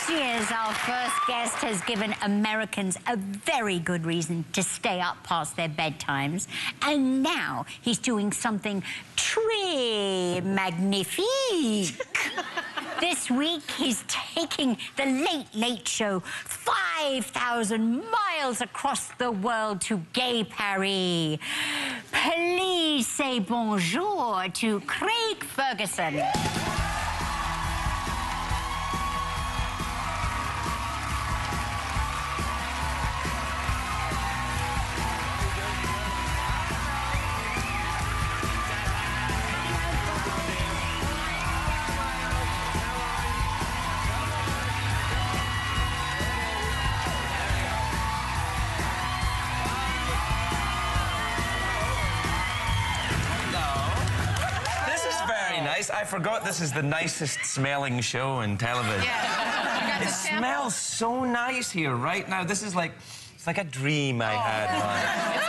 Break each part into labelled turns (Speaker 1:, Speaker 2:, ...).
Speaker 1: This year's Our First Guest has given Americans a very good reason to stay up past their bedtimes. And now he's doing something très magnifique. This week, he's taking the Late Late Show 5,000 miles across the world to Gay Paris. Please say bonjour to Craig Ferguson.
Speaker 2: Nice. I forgot this is the nicest smelling show in television.
Speaker 3: Yeah.
Speaker 2: It smells so nice here right now. This is like, it's like a dream I had.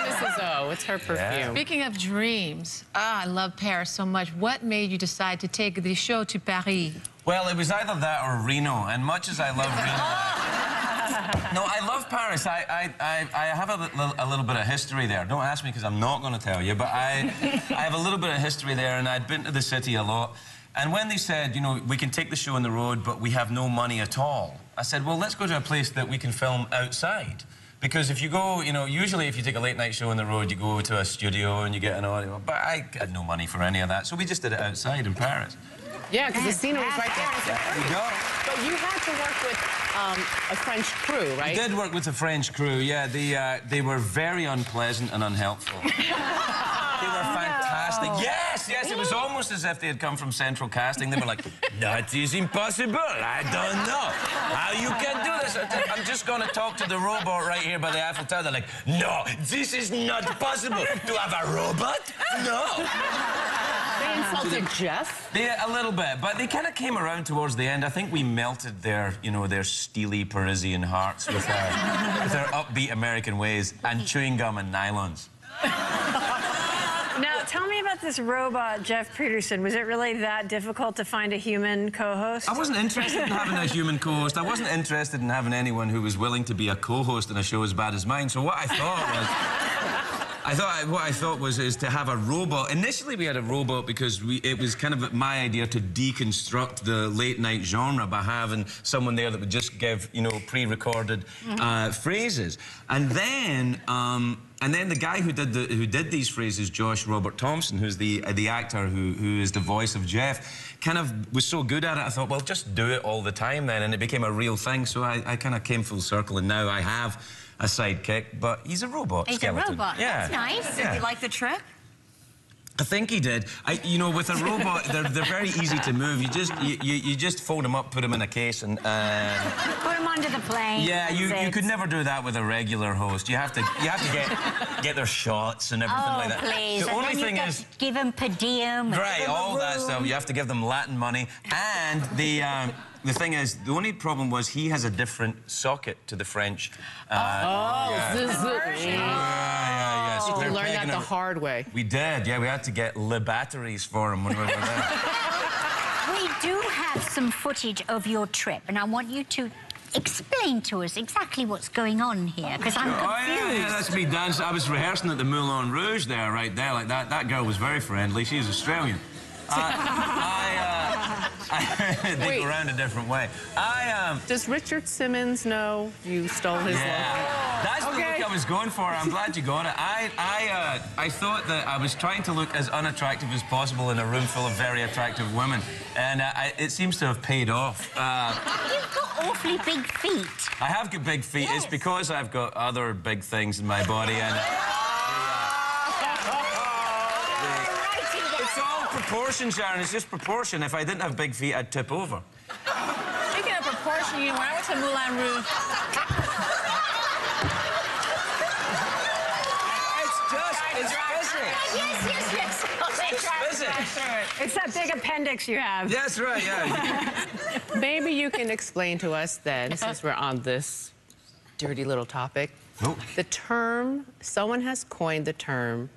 Speaker 3: It's Mrs. O. It's her perfume.
Speaker 2: Yeah.
Speaker 4: Speaking of dreams, I love Paris so much. What made you decide to take the show to Paris?
Speaker 2: Well, it was either that or Reno, and much as I love Reno... No, I love Paris. I have a little bit of history there. Don't ask me because I'm not going to tell you, but I have a little bit of history there, and I'd been to the city a lot. And when they said, you know, we can take the show on the road, but we have no money at all, I said, well, let's go to a place that we can film outside. Because if you go, you know, usually if you take a late night show on the road, you go to a studio and you get an audio. But I had no money for any of that, so we just did it outside in Paris.
Speaker 3: Yeah, because the scenery's right there.
Speaker 2: There you go.
Speaker 3: But you had to work with a French crew, right?
Speaker 2: We did work with a French crew, yeah. They were very unpleasant and unhelpful. They were fantastic. Yes, yes, it was almost as if they had come from Central Casting. They were like, that is impossible. I don't know how you can do this. I'm just going to talk to the robot right here by the Eiffel Tower. They're like, no, this is not possible. To have a robot? No.
Speaker 3: They insulted Jeff?
Speaker 2: A little bit, but they kind of came around towards the end. I think we melted their, you know, their steely Parisian hearts with our upbeat American ways and chewing gum and nylons.
Speaker 5: Now, tell me about this robot, Jeff Peterson. Was it really that difficult to find a human co-host?
Speaker 2: I wasn't interested in having a human co-host. I wasn't interested in having anyone who was willing to be a co-host in a show as bad as mine. So what I thought was... what I thought was to have a robot. Initially, we had a robot because it was kind of my idea to deconstruct the late night genre by having someone there that would just give, you know, pre-recorded phrases. And then the guy who did these phrases, Josh Robert Thompson, who's the actor who is the voice of Jeff, kind of was so good at it. I thought, well, just do it all the time then, and it became a real thing. So I kind of came full circle, and now I have a sidekick, but he's a robot.
Speaker 1: He's
Speaker 2: skeleton.
Speaker 1: a robot.
Speaker 2: Yeah.
Speaker 1: That's nice.
Speaker 2: Yeah.
Speaker 1: Did you like the trip?
Speaker 2: I think he did. You know, with a robot, they're very easy to move. You just fold them up, put them in a case, and
Speaker 1: put them under the plane.
Speaker 2: yeah, you could never do that with a regular host. You have to get their shots and everything like that.
Speaker 1: Please.
Speaker 2: The only thing is,
Speaker 1: give them per diem.
Speaker 2: right, all that stuff. You have to give them Latin money, and the thing is, the only problem was he has a different socket to the French.
Speaker 3: Yeah.
Speaker 2: So
Speaker 3: Did you learn that the hard way?
Speaker 2: We did, yeah. We had to get Le batteries for him when we were there.
Speaker 1: We do have some footage of your trip, and I want you to explain to us exactly what's going on here, because I'm confused.
Speaker 2: Oh, yeah, that's me dancing. I was rehearsing at the Moulin Rouge there, right there, like that. That girl was very friendly. She's Australian. They go around a different way.
Speaker 3: Does Richard Simmons know you stole his look?
Speaker 2: That's the look I was going for. I'm glad you got it. I thought that I was trying to look as unattractive as possible in a room full of very attractive women, and it seems to have paid off.
Speaker 1: You've got awfully big feet.
Speaker 2: I have got big feet.
Speaker 1: Yes.
Speaker 2: It's because I've got other big things in my body, and it's all proportion, Sharon. It's just proportion. If I didn't have big feet, I'd tip over.
Speaker 4: Speaking of proportion, when I went to Moulin Rouge...
Speaker 2: It's physics.
Speaker 5: It's that big appendix you have.
Speaker 2: That's right, yeah.
Speaker 3: Maybe you can explain to us then, since we're on this dirty little topic, the term, someone has coined the term,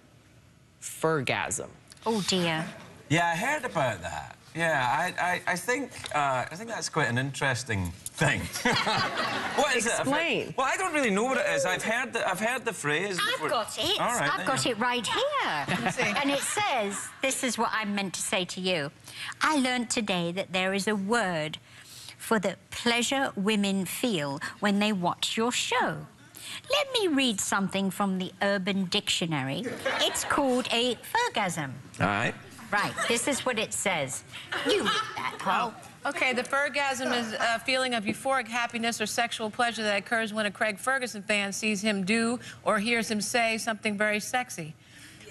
Speaker 3: fergasm.
Speaker 1: Oh, dear.
Speaker 2: Yeah, I heard about that. Yeah, I think that's quite an interesting thing. What is
Speaker 3: Explain.
Speaker 2: it? Well, I don't really know what it is. I've heard the phrase.
Speaker 1: I've got it.
Speaker 2: All right,
Speaker 1: I've got it right here. And it says, this is what I meant to say to you. I learned today that there is a word for the pleasure women feel when they watch your show. Let me read something from the Urban Dictionary. It's called a fergasm.
Speaker 2: All right.
Speaker 1: Right, this is what it says. You read that, Paul.
Speaker 4: Okay, the fergasm is a feeling of euphoric happiness or sexual pleasure that occurs when a Craig Ferguson fan sees him do or hears him say something very sexy.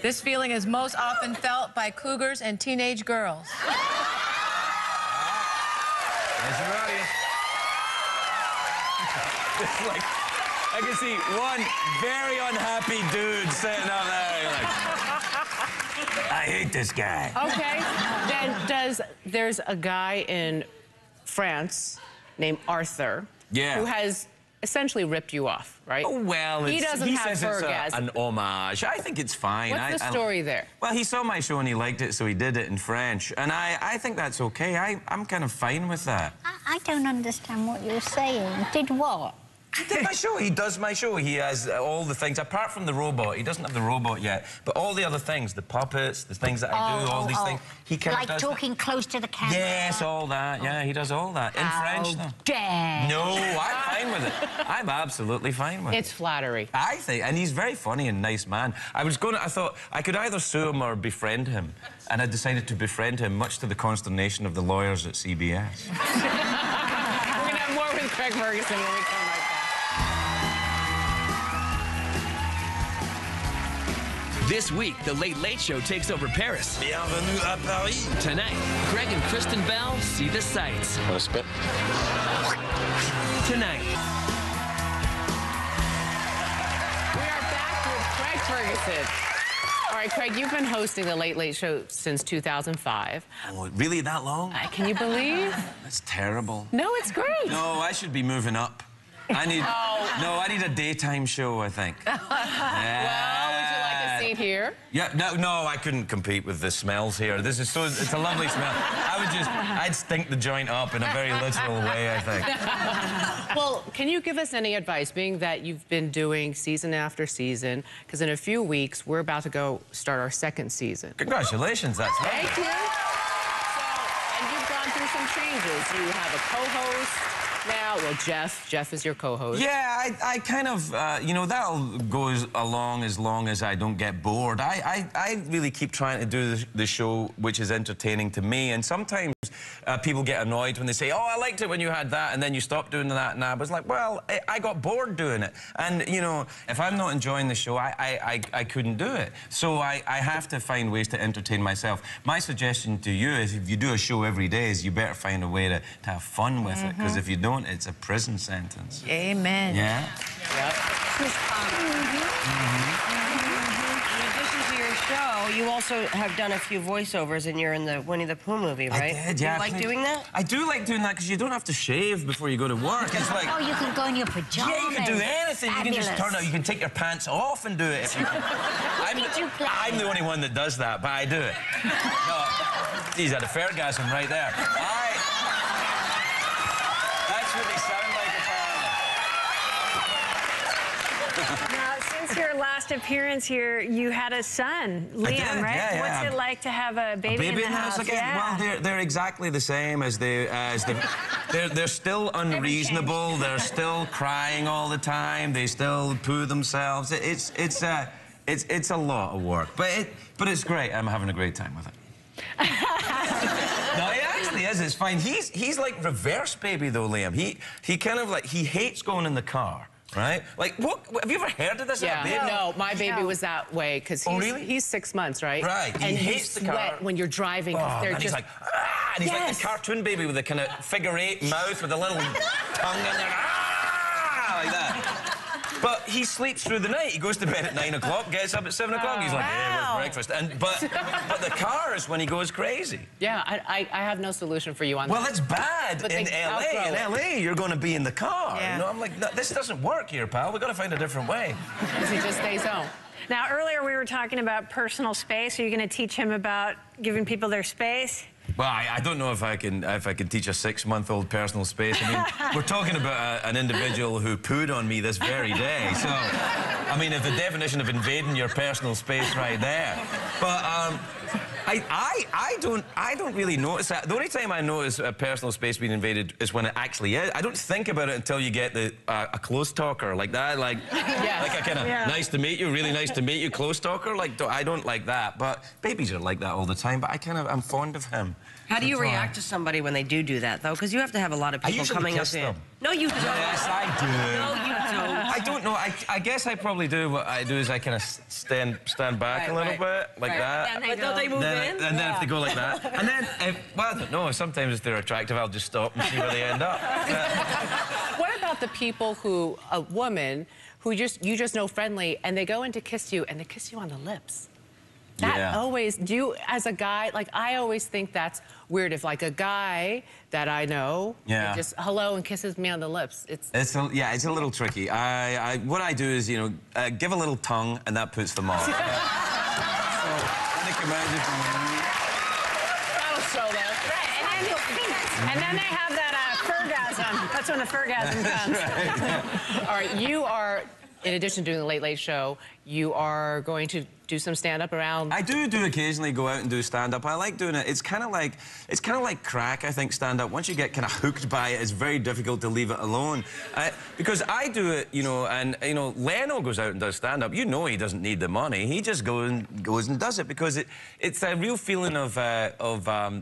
Speaker 4: This feeling is most often felt by cougars and teenage girls.
Speaker 2: There's your audience. It's like, I can see one very unhappy dude sitting up there. You're like, I hate this guy.
Speaker 3: Okay. Then there's a guy in France named Arthur who has essentially ripped you off, right?
Speaker 2: Oh, well,
Speaker 3: he doesn't have fergasm.
Speaker 2: It's an homage. I think it's fine.
Speaker 3: What's the story there?
Speaker 2: Well, he saw my show and he liked it, so he did it in French. And I think that's okay. I'm kind of fine with that.
Speaker 1: I don't understand what you're saying. Did what?
Speaker 2: He did my show. He does my show. He has all the things, apart from the robot. He doesn't have the robot yet. But all the other things, the puppets, the things that I do, all these things, he kind of does.
Speaker 1: Like talking close to the camera?
Speaker 2: Yes, all that. Yeah, he does all that. In French, though.
Speaker 1: Dare.
Speaker 2: No, I'm fine with it. I'm absolutely fine with it.
Speaker 3: It's flattery.
Speaker 2: I think, and he's very funny and nice man. I thought I could either sue him or befriend him. And I decided to befriend him, much to the consternation of the lawyers at CBS.
Speaker 3: We're going to have more with Craig Ferguson when we come right back.
Speaker 6: This week, The Late Late Show takes over Paris.
Speaker 7: Bienvenue à Paris.
Speaker 6: Tonight, Craig and Kristen Bell see the sights.
Speaker 7: Want to spit?
Speaker 6: Tonight.
Speaker 3: We are back with Craig Ferguson. All right, Craig, you've been hosting The Late Late Show since 2005.
Speaker 2: Oh, really that long?
Speaker 3: Can you believe?
Speaker 2: That's terrible.
Speaker 3: No, it's great.
Speaker 2: No, I should be moving up. I need... No, I need a daytime show, I think.
Speaker 3: Well, would you like a seat here?
Speaker 2: Yeah, no, I couldn't compete with the smells here. It's a lovely smell. I'd stink the joint up in a very literal way, I think.
Speaker 3: Well, can you give us any advice, being that you've been doing season after season, because in a few weeks, we're about to start our second season.
Speaker 2: Congratulations, that's right.
Speaker 3: Thank you. So, and you've gone through some changes. You have a co-host now. Well, Jeff is your co-host.
Speaker 2: Yeah, I kind of, you know, that'll go along as long as I don't get bored. I really keep trying to do the show which is entertaining to me, and sometimes people get annoyed when they say, oh, I liked it when you had that, and then you stop doing that, and I was like, well, I got bored doing it. And, you know, if I'm not enjoying the show, I couldn't do it. So I have to find ways to entertain myself. My suggestion to you is, if you do a show every day, is you better find a way to have fun with it, because if you don't, it's a prison sentence.
Speaker 4: Amen.
Speaker 2: Yeah?
Speaker 3: Yep.
Speaker 8: In addition to your show, you also have done a few voiceovers, and you're in the Winnie the Pooh movie, right?
Speaker 2: I did, yeah.
Speaker 8: Do you like doing that?
Speaker 2: I do like doing that, because you don't have to shave before you go to work. It's like...
Speaker 1: Oh, you can go in your pajamas.
Speaker 2: Yeah, you can do anything.
Speaker 1: Fabulous.
Speaker 2: You can just turn out. You can take your pants off and do it. If you... I'm the only one that does that, but I do it. No, geez, I had a fergasm right there. That's what they sound like, apparently.
Speaker 5: Now, since your last appearance here, you had a son, Liam,
Speaker 2: did,
Speaker 5: right?
Speaker 2: yeah.
Speaker 5: What's it like to have a baby in the house?
Speaker 2: again?
Speaker 5: Yeah.
Speaker 2: Well, they're exactly the same as they're still unreasonable. They're still crying all the time. They still poo themselves. It's a lot of work, but it's great. I'm having a great time with it. No, it actually is. It's fine. He's like reverse baby though, Liam. He kind of like, he hates going in the car. Right? Like, what? Have you ever heard of this?
Speaker 3: Yeah. No, my baby was that way, because he's 6 months, right?
Speaker 2: Right.
Speaker 3: And
Speaker 2: he hates the car.
Speaker 3: Sweat when you're driving. They're
Speaker 2: and
Speaker 3: just...
Speaker 2: he's like, ah! And he's like the cartoon baby with the kind of figure-8 mouth with a little tongue in there. Ah! Like that. But he sleeps through the night. He goes to bed at 9 o'clock, gets up at 7 o'clock. He's like, yeah, where's breakfast? But the car is when he goes crazy.
Speaker 3: Yeah, I have no solution for you on that.
Speaker 2: Well, it's bad
Speaker 3: But
Speaker 2: in LA. In LA, you're going to be in the car.
Speaker 4: Yeah.
Speaker 2: You know, I'm like, no, this doesn't work here, pal. We've got to find a different way.
Speaker 3: Because he just stays home.
Speaker 5: Now, earlier we were talking about personal space. Are you going to teach him about giving people their space?
Speaker 2: Well, I don't know if I can teach a 6-month-old personal space. I mean, we're talking about an individual who pooed on me this very day. So, I mean, if the definition of invading your personal space right there. But I don't really notice that. The only time I notice a personal space being invaded is when it actually is. I don't think about it until you get a close talker like that, like a kind of nice to meet you, really nice to meet you, close talker. Like I don't like that, but babies are like that all the time. But I'm fond of him.
Speaker 8: How do you react to somebody when they do that, though? Because you have to have a lot of people coming up here. No, you don't.
Speaker 2: Yes, I do.
Speaker 8: No, you don't.
Speaker 2: I don't know. I guess I probably do. What I do is I kind of stand back a little bit, like that.
Speaker 8: And don't they move in?
Speaker 2: And then if they go like that. And then, well, I don't know. Sometimes if they're attractive, I'll just stop and see where they end up.
Speaker 3: What about the people who, a woman, who you just know friendly, and they go in to kiss you, and they kiss you on the lips? That always, as a guy, like, I always think that's weird. If, like, a guy that I know just hello and kisses me on the lips, it's a
Speaker 2: little tricky. What I do is, give a little tongue, and that puts them off.
Speaker 3: That'll show them.
Speaker 5: And then they have that fergasm. That's when the fergasm comes.
Speaker 3: All right, you are, in addition to doing the Late Late Show, you are going to do some stand-up around.
Speaker 2: I do occasionally go out and do stand-up. I like doing it. It's kind of like crack, I think, stand-up. Once you get kind of hooked by it, it's very difficult to leave it alone. Because I do it, and Leno goes out and does stand-up. You know he doesn't need the money. He just goes and does it because it's a real feeling of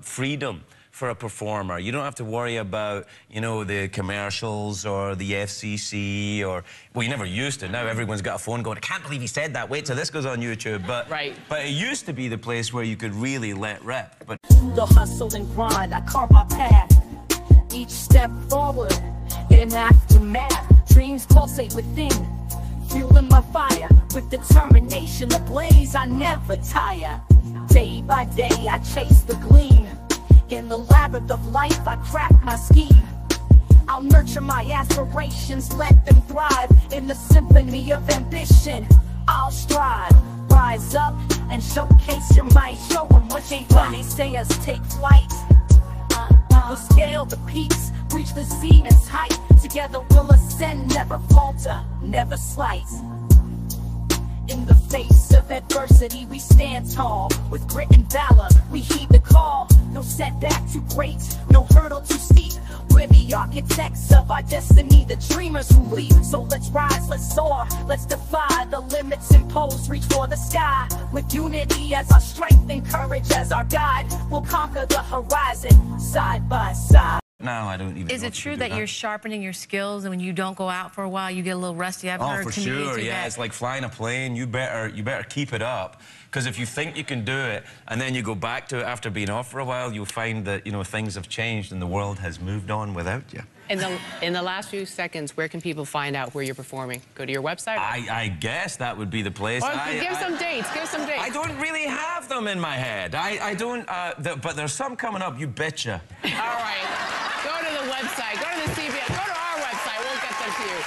Speaker 2: freedom for a performer. You don't have to worry about, the commercials or the FCC or... Well, you never used to. Now everyone's got a phone going, I can't believe he said that. Wait till this goes on YouTube. But it used to be the place where you could really let rip. But
Speaker 7: the hustle and grind, I carve my path. Each step forward in aftermath. Dreams pulsate within, fueling my fire. With determination ablaze, I never tire. Day by day, I chase the gleam. In the labyrinth of life, I craft my scheme. I'll nurture my aspirations, let them thrive. In the symphony of ambition, I'll strive. Rise up and showcase your might. Show them what they want. They say us take flight. We'll scale the peaks, reach the zenith's height. Together we'll ascend, never falter, never slight. In the face of adversity, we stand tall. With grit and valor, we heed the call. No setback too great, no hurdle too steep. We're the architects of our destiny, the dreamers who leap. So let's rise, let's soar, let's defy the limits imposed. Reach for the sky, with unity as our strength and courage as our guide. We'll conquer the horizon, side by side.
Speaker 2: No, I don't even.
Speaker 4: Is it true that you're sharpening your skills, and when you don't go out for a while, you get a little rusty? I've heard
Speaker 2: for sure. Yeah, it's like flying a plane. You better keep it up, because if you think you can do it and then you go back to it after being off for a while, you'll find that things have changed and the world has moved on without you.
Speaker 3: In the last few seconds, where can people find out where you're performing? Go to your website?
Speaker 2: I guess that would be the place.
Speaker 3: Give some dates. Give some dates.
Speaker 2: I don't really have them in my head. I don't. But there's some coming up. You betcha.
Speaker 3: All right. Go to the website. Go to the CBS. Go to our website. We'll get them to you.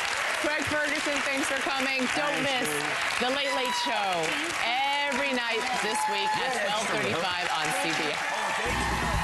Speaker 3: Craig Ferguson, thanks for coming. Don't miss the Late Late Show every night this week at 12:35 on CBS.